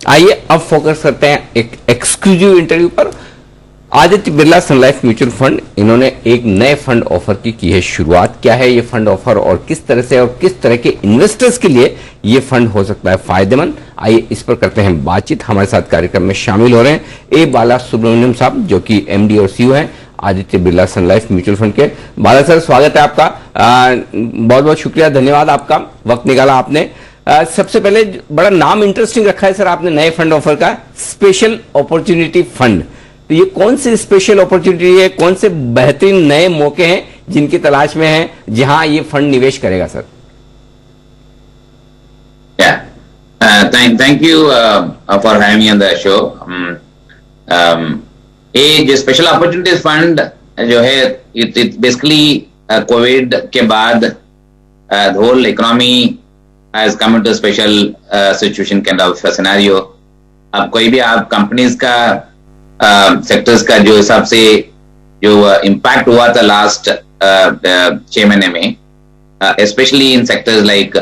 आइए अब फोकस करते हैं एक एक्सक्लूसिव इंटरव्यू पर। Aditya Birla Sun Life mutual fund, इन्होंने एक नए फंड ऑफर की है शुरुआत। क्या है ये फंड ऑफर और किस तरह से और किस तरह के इन्वेस्टर्स के लिए ये फंड हो सकता है फायदेमंद, आइए इस पर करते हैं बातचीत। हमारे साथ कार्यक्रम में शामिल हो रहे हैं ए बाला सुब्रमण्यम साहब, जो कि एमडी और सीईओ हैं Aditya Birla Sun Life mutual fund के। बाला सर, स्वागत है आपका। बहुत बहुत शुक्रिया, धन्यवाद आपका, वक्त निकाला आपने। सबसे पहले बड़ा नाम इंटरेस्टिंग रखा है सर आपने नए फंड ऑफर का, स्पेशल अपॉर्चुनिटी फंड। तो ये कौन सी स्पेशल अपॉर्चुनिटी है, कौन से बेहतरीन नए मौके हैं जिनकी तलाश में हैं जहां ये फंड निवेश करेगा sir? Thank you for having me on the show. ये जो स्पेशल अपॉर्चुनिटीज फंड जो है, इट बेसिकली कोविड के बाद whole economy has come into a special situation kind of scenario। अब कोई भी आप कंपनीज का सेक्टर्स का जो हिसाब से जो इम्पैक्ट हुआ था लास्ट 6 महीने में, especially in sectors like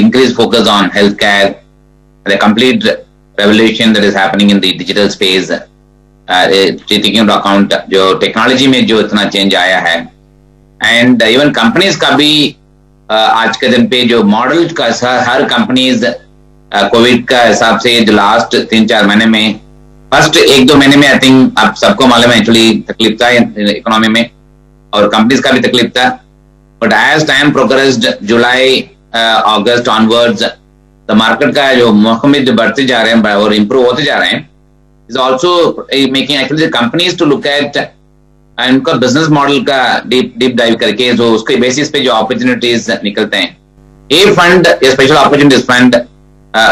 increased focus on healthcare, the complete revolution that is happening in the digital space, taking into account जो टेक्नोलॉजी में जो इतना चेंज आया है, एंड इवन कंपनीज का भी आज के दिन पे जो मॉडल का हर कंपनीज कोविड का हिसाब से जो लास्ट 3-4 महीने में, फर्स्ट 1-2 महीने में आई थिंक आप सबको मालूम है एक्चुअली तकलीफ था इकोनॉमी में और कंपनीज का भी तकलीफ था। But as time progressed, July August onwards, the market का जो मौसम जो बढ़ते जा रहे हैं और इम्प्रूव होते जा रहे हैं, is also making actually companies to look at उनका बिजनेस मॉडल का डीप डाइव करके जो उसके बेसिस पे जो अपॉर्चुनिटीज निकलते हैं। ये फंड, ये स्पेशल अपॉर्चुनिटीज फंड,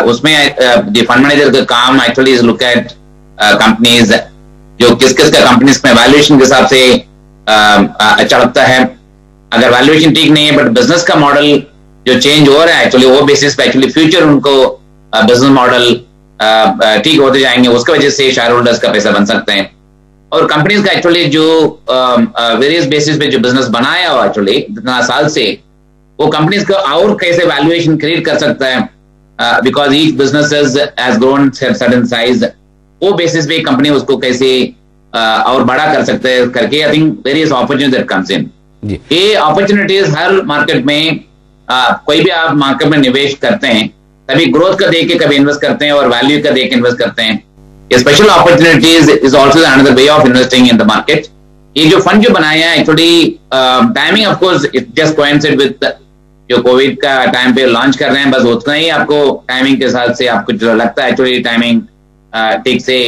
उसमें जो फंड मैनेजर का काम actually is look at companies जो किस किस का कंपनीज में वैल्यूएशन के हिसाब से अच्छा लगता है। अगर वैल्यूएशन ठीक नहीं है बट बिजनेस का मॉडल जो चेंज हो रहा है एक्चुअली, वो बेसिस पे एक्चुअली फ्यूचर उनको बिजनेस मॉडल ठीक होते जाएंगे, उसकी वजह से शेयर होल्डर्स का पैसा बन सकते हैं। और कंपनीज का एक्चुअली जो वेरियस बेसिस पे जो बिजनेस बनाया हो एक्चुअली इतना साल से, वो कंपनीज को और कैसे वैल्यूएशन क्रिएट कर सकता है, because each business has grown certain size, वो बेसिस पे कंपनी उसको कैसे और बड़ा कर सकते हैं करके I think various opportunities that comes in. ये अपॉर्चुनिटीज हर मार्केट में, कोई भी आप मार्केट में निवेश करते हैं कभी ग्रोथ का देख के कभी इन्वेस्ट करते हैं और वैल्यू का देख के इन्वेस्ट करते हैं। Special opportunities is also another way of investing in the market. ये जो फंड जो बनाया है actually timing of course it just coincide with जो कोविड का टाइम पे लॉन्च कर रहे हैं, बस उतना ही आपको टाइमिंग के साथ से आपको जो लगता है एक्चुअली टाइमिंग ठीक से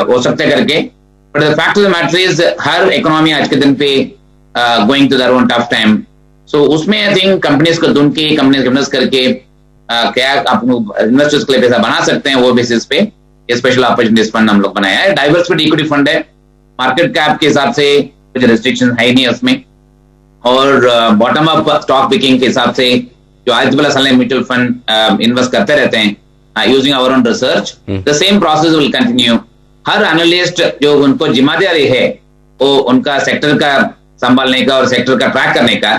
हो सकता है करके। But the fact of the matter is हर इकोनॉमी आज के दिन पे going to their own tough time, so उसमें आई थिंक कंपनीज को ढूंढ के कंपनीज इन्वेस्ट करके क्या अपने इन्वेस्टर्स के लिए पैसा बना सकते हैं, वो बेसिस पे ये स्पेशल अपॉर्चुनिटीज फंड हम लोग बनाया है। डाइवर्सिफाइड इक्विटी फंड है, मार्केट कैप के हिसाब से कुछ रेस्ट्रिक्शन है नहीं उसमें, और बॉटम अप स्टॉक पिकिंग के हिसाब से जो Aditya Birla Sun Life mutual fund invest करते रहते हैं using our own research, the same process will continue. हर एनालिस्ट जो उनको जिम्मेदारी है वो उनका सेक्टर का संभालने का और सेक्टर का ट्रैक करने का,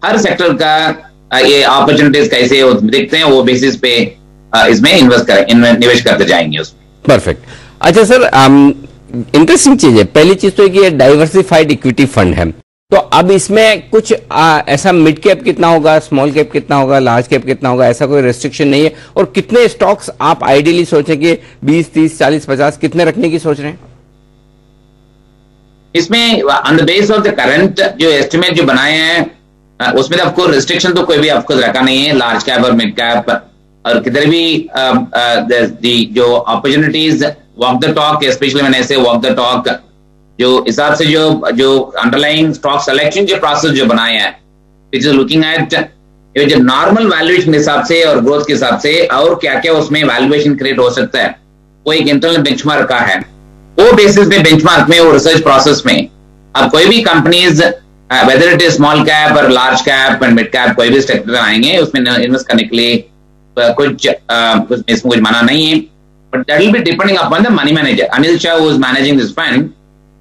हर सेक्टर का ये अपॉर्चुनिटीज कैसे दिखते हैं वो बेसिस पे इसमें निवेश करते जाएंगे उसमें। परफेक्ट। अच्छा सर, इंटरेस्टिंग चीज है। पहली चीज तो है कि ये डाइवर्सिफाइड इक्विटी फंड है, तो अब इसमें कुछ ऐसा मिड कैप कितना होगा, स्मॉल कैप कितना होगा, लार्ज कैप कितना होगा, ऐसा कोई रेस्ट्रिक्शन नहीं है? और कितने स्टॉक्स आप आइडियली सोचें कि 20, 30, 40, 50 कितने रखने की सोच रहे हैं इसमें? On the base of the current जो एस्टिमेट जो बनाए हैं उसमें आपको रिस्ट्रिक्शन तो कोई भी आपको रखा नहीं है लार्ज कैप और मिड कैप, और किधर भी जो opportunities walk the talk, specially मैंने ऐसे वॉक द टॉक जो हिसाब से जो अंडरलाइंग स्टॉक सिलेक्शन जो प्रोसेस जो बनाया है, विच इज लुकिंग एट जो नॉर्मल वैल्यूएशन के हिसाब से और ग्रोथ के हिसाब से और क्या क्या उसमें वैल्यूएशन क्रिएट हो सकता है, वो एक इंटरनल बेंचमार्क का है। वो बेसिस पे बेंचमार्क में, वो रिसर्च प्रोसेस में अब कोई भी companies whether it is small cap और large cap and mid cap, कोई भी सेक्टर आएंगे उसमें इन्वेस्ट करने के लिए कुछ इसमें कुछ माना नहीं है, but that will be depending upon the money manager. Anil Shah who is managing this fund,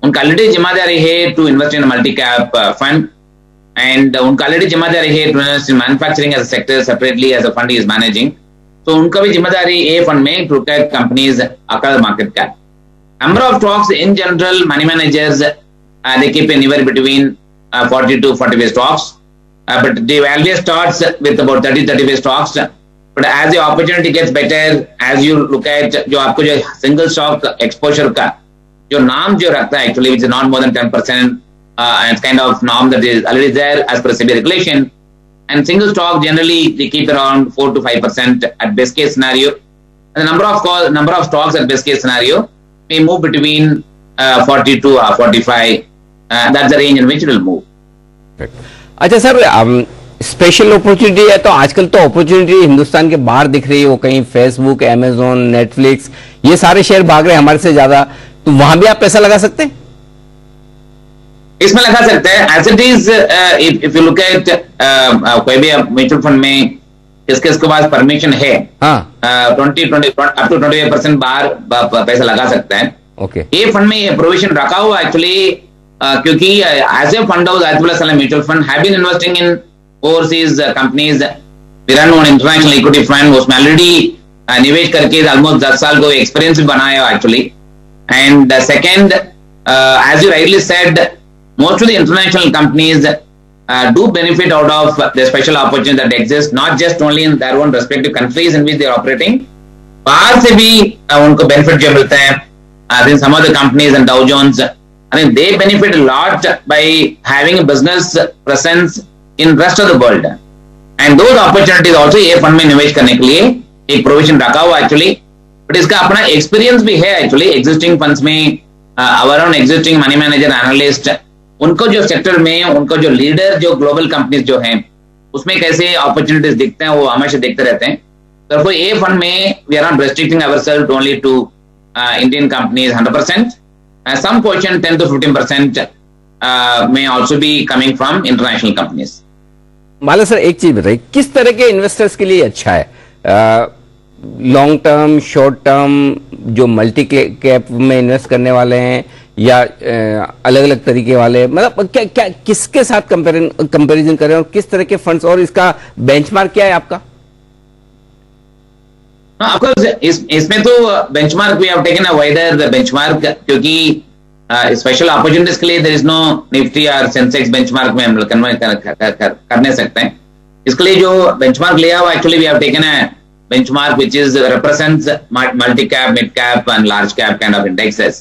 उनका ऑलरेडी जिम्मेदारी है to invest in multi cap fund, and उनका ऑलरेडी जिम्मेदारी है to invest in manufacturing as a sector separately as a fund is managing. तो उनका भी जिम्मेदारी ए फंड में to look at companies across market cap. Number of stocks in general, money managers they keep anywhere between 40 to 45 stocks, but the value starts with about 30-35 stocks. But as the opportunity gets better, as you look at जो आपको जो single stock exposure का जो नाम जो रखता है actually, which is not more than 10%, and it's kind of norm that is already there as per SEBI regulation. And single stock generally they keep around 4 to 5% at best case scenario. And the number of stocks at best case scenario may move between 40 to 45. That's the range in which it will move. अच्छा sir, special opportunity है तो आजकल तो opportunity Hindustan के बाहर दिख रही है, वो कहीं फेसबुक, अमेजोन, नेटफ्लिक्स, ये सारे शेयर भाग रहे हैं हमारे से ज्यादा, तो वहां भी आप पैसा लगा सकते हैं? इसमें लगा सकते हैं. As it is if you look at कोई भी म्यूचुअल फंड में किसके पास परमिशन है, 20 up to 25% बाहर पैसा लगा सकता है. ओके, ये फंड में ये प्रोविजन रखा हुआ एक्चुअली, क्योंकि as a fund house as well as mutual fund have been investing in overseas companies. We run on international equity fund, उसमें ऑलरेडी निवेश करके ऑलमोस्ट 10 साल को एक्सपीरियंस भी बनाया actually. And second, as you rightly said, most of the international companies do benefit out of the special opportunities that exist, not just only in their own respective countries in which they are operating. बाहर से भी उनको benefit जो मिलते हैं. I think some of the companies and Dow Jones, I think they benefit a lot by having a business presence in rest of the world. And those opportunities also ये fund में निवेश करने के लिए एक प्रोविजन रखा हुआ actually. But इसका अपना एक्सपीरियंस भी है एक्चुअली. एग्जिस्टिंग फंड्स में our own existing money manager analyst, उनको जो सेक्टर में उनको जो लीडर जो ग्लोबल कंपनीज जो हैं उसमें कैसे अपॉर्चुनिटीज दिखते हैं वो हमेशा देखते रहते हैं. तो ये फंड में we are not restricting ourselves only to Indian companies 100%. Some portion 10 to 15% may also be coming from international companies. Mala sir, एक चीज बताइए, किस तरह के इन्वेस्टर्स के लिए अच्छा है? लॉन्ग टर्म, शॉर्ट टर्म, जो मल्टी कैप में इन्वेस्ट करने वाले हैं, या अलग अलग तरीके वाले, मतलब क्या किसके साथ कंपैरिजन करें और किस तरह के फंड्स, और इसका बेंचमार्क क्या है आपका? इसमें तो benchmark we have taken a wider benchmark, क्योंकि स्पेशल अपॉर्चुनिटीज के लिए देयर इज नो निफ्टी और सेंसेक्स बेंचमार्क में हम कन्वर्ट कर नहीं सकते हैं. इसके लिए जो बेंचमार्क लिया हुआ actually we have taken a benchmark which is represents multi-cap, mid-cap and large-cap kind of indices.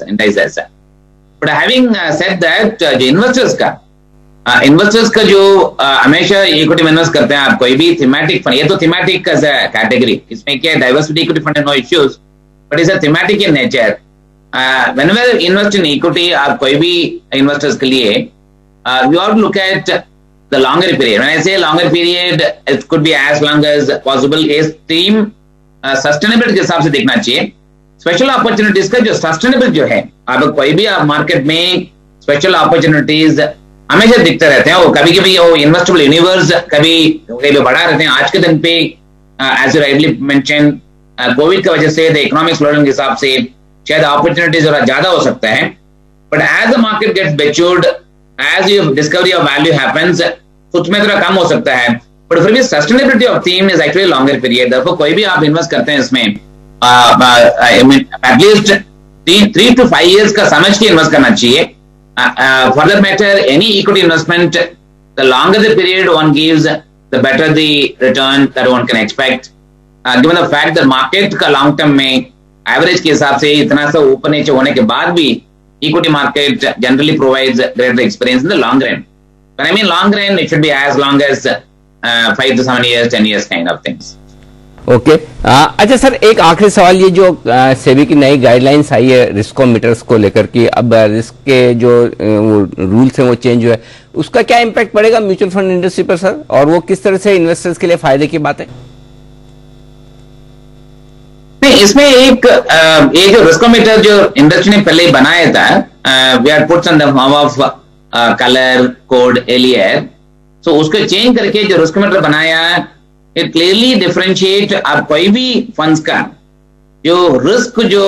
But having said that, जो इन्वेस्टर्स का जो हमेशा इक्विटी में इन्वेस्ट करते हैं, आप कोई भी थीमेटिक फंड, ये तो थीमेटिक कैटेगरी, इसमें क्या diversity equity fund no issues, but is a thematic in nature. Whenever invest in equity, आप कोई भी इन्वेस्टर्स के लिए you have to look at the longer period. When I say longer period, it could be as long as possible. इस theme sustainability के हिसाब से देखना चाहिए. स्पेशल अपॉर्चुनिटीज का जो सस्टेनेबल जो है, आप कोई भी आप मार्केट में स्पेशल अपॉर्चुनिटीज हमेशा दिखते रहते हैं. वो कभी कभी वो इन्वेस्टेबल यूनिवर्स कभी बढ़ा रहते हैं. आज के दिन पे as you rightly mention, covid की वजह से इकोनॉमिक स्लोडाउन के हिसाब से शायद अपॉर्चुनिटीज ज्यादा हो सकता है. But as the market gets matured, as your discovery of value happens, उसमें थोड़ा कम हो सकता है. बट फिर भी sustainability of theme is actually longer period. देखो कोई भी आप इन्वेस्ट करते हैं इसमें एटलीस्ट 3 to 5 years का समझ के इन्वेस्ट करना चाहिए. For that matter, any equity investment, the longer the period one gives, the better the return that one can expect, given the fact that market का लॉन्ग टर्म में average के हिसाब से इतना सा ऊपर नीचे होने के बाद भी equity market generally provides greater experience in the long run. When I mean long run, it should be as long as 5 to 7 years, 10 years kind of things. Okay. अच्छा सर, एक आखिरी सवाल, ये जो सेबी की नई गाइडलाइंस आई है रिस्कोमीटर्स को लेकर के, अब रिस्क के जो रूल्स हैं वो चेंज हुए, उसका क्या इम्पैक्ट पड़ेगा म्यूचुअल फंड इंडस्ट्री पर सर, और वो किस तरह से इन्वेस्टर्स के लिए फायदे की बात है? इसमें एक ये जो रिस्कोमीटर जो इंडस्ट्री ने पहले बनाया था, we are puts in the form of colour code earlier, so उसको चेंज करके जो रिस्कोमीटर बनाया, इट क्लियरली डिफरेंशिएट आप कोई भी फंड्स का जो रिस्क जो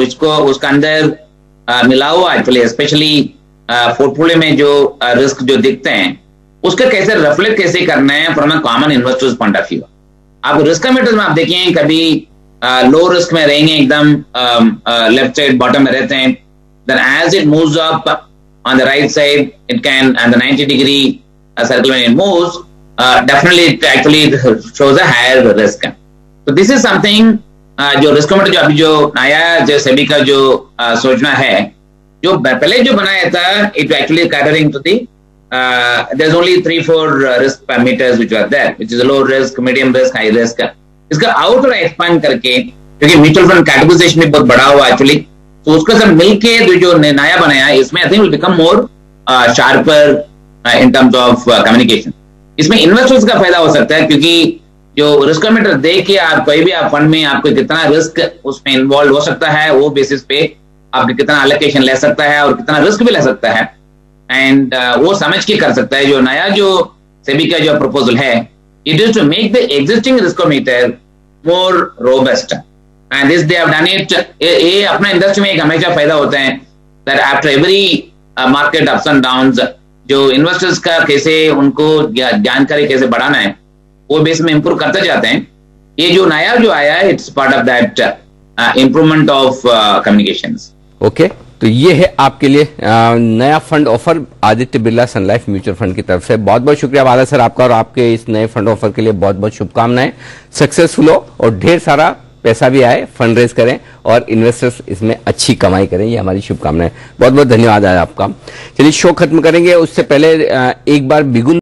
इसको उसका अंदर मिला हुआ एक्चुअली, स्पेशली पोर्टफोलियो में जो रिस्क जो दिखते हैं उसका कैसे रिफ्लेक्ट कैसे करना है from a common investors point of view. आप रिस्क मीटर्स में आप देखें कभी लो रिस्क में रहेंगे, एकदम लेफ्ट साइड बॉटम में रहते हैं, then as it moves up on the right side, it can, and the 90-degree circle when it moves, definitely it actually shows a higher risk. So this is something जो risk metre जो अभी जो नया जो सेबी का जो सोचना है, जो पहले जो बनाया था, it actually catering to the there's only 3-4 risk parameters which are there, which is low risk, medium risk, high risk. इसका आउट और एक्सपांड करके, क्योंकि म्यूचुअल फंड कैटेगराइजेशन भी बहुत बड़ा हुआ एक्चुअली, तो उसका सब मिलके जो नया बनाया इसमें I think will become more sharper in terms of communication. इसमें इन्वेस्टर्स का फायदा हो सकता है, क्योंकि जो रिस्क मीटर देख के आप कोई भी आप फंड में आपको कितना रिस्क उसमें इन्वॉल्व हो सकता है, वो बेसिस पे आपके कितना एलोकेशन ले सकता है और कितना रिस्क भी ले सकता है, एंड वो समझ के कर सकता है. जो नया जो सेबी का जो प्रपोजल है, it is to make the existing risk meter more robust, and this they have done it. ये अपना इंडस्ट्री में एक हमेशा फायदा होता है that after every market ups and downs, जो इन्वेस्टर्स का कैसे उनको जानकारी कैसे बढ़ाना है, वो बेस में इंप्रूव करते जाते हैं. ये जो नया जो आया है, it's part of that improvement of communications. Okay, तो ये है आपके लिए नया fund offer Aditya Birla Sun Life mutual fund की तरफ से. बहुत बहुत शुक्रिया वादा सर आपका, और आपके इस नए फंड ऑफर के लिए बहुत बहुत शुभकामनाएं. सक्सेसफुल हो और ढेर सारा पैसा भी आए, फंड रेज करें और इन्वेस्टर्स इसमें अच्छी कमाई करें, ये हमारी शुभकामनाएं. बहुत बहुत धन्यवाद आपका. चलिए शो खत्म करेंगे, उससे पहले एक बार बिगुन